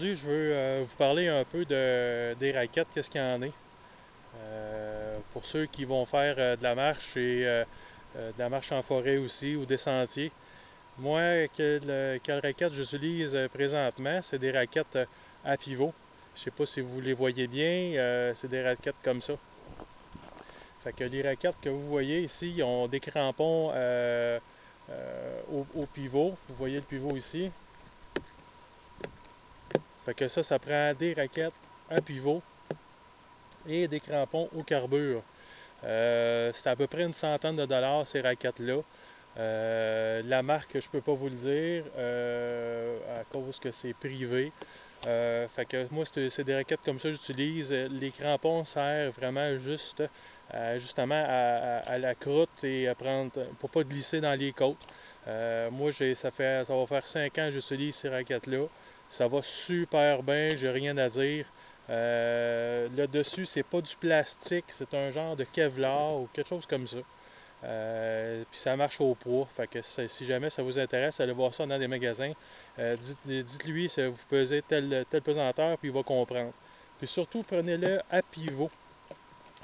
aujourd'hui, je veux vous parler un peu des raquettes, qu'est-ce qu'il y en est. Pour ceux qui vont faire de la marche et de la marche en forêt aussi ou des sentiers. Moi, quelle raquette j'utilise présentement, c'est des raquettes à pivot. Je ne sais pas si vous les voyez bien, c'est des raquettes comme ça. Fait que les raquettes que vous voyez ici, ils ont des crampons au pivot. Vous voyez le pivot ici. Fait que ça prend des raquettes à pivot et des crampons au carbure. C'est à peu près une centaine de dollars ces raquettes-là. La marque, je peux pas vous le dire à cause que c'est privé. Fait que moi, c'est des raquettes comme ça que j'utilise. Les crampons servent vraiment juste justement à la croûte et à prendre pour pas glisser dans les côtes. Moi, ça va faire 5 ans que j'utilise ces raquettes-là. Ça va super bien, j'ai rien à dire. Le dessus, c'est pas du plastique, c'est un genre de Kevlar ou quelque chose comme ça. Puis ça marche au poids. Fait que si jamais ça vous intéresse, allez voir ça dans des magasins. Dites-lui si vous pesez telle pesanteur, puis il va comprendre. Puis surtout, prenez-le à pivot.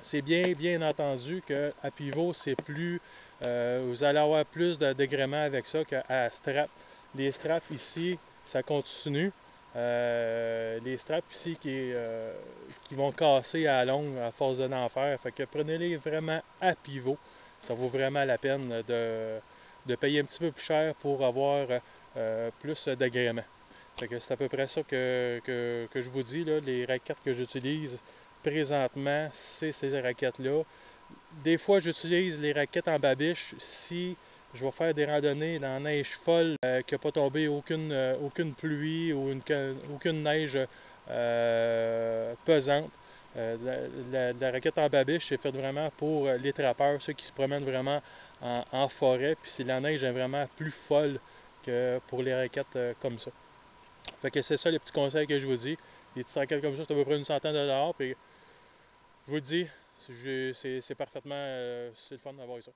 C'est bien entendu qu'à pivot, c'est plus. Vous allez avoir plus de d'agrément avec ça qu'à strap. Les straps ici, ça continue. Les straps ici qui vont casser à la longue à force de l'en faire. Fait que prenez-les vraiment à pivot. Ça vaut vraiment la peine de payer un petit peu plus cher pour avoir plus d'agrément. Fait que c'est à peu près ça que je vous dis, là, les raquettes que j'utilise présentement, c'est ces raquettes-là. Des fois, j'utilise les raquettes en babiche si je vais faire des randonnées dans la neige folle, qu'il n'a pas tombé aucune pluie ou aucune neige pesante. La raquette en babiche, c'est faite vraiment pour les trappeurs, ceux qui se promènent vraiment en forêt, puis si la neige est vraiment plus folle que pour les raquettes comme ça. Fait que c'est ça les petits conseils que je vous dis. Les petites raquettes comme ça, c'est à peu près une centaine de dollars, puis je vous le dis, c'est parfaitement, c'est le fun d'avoir ça.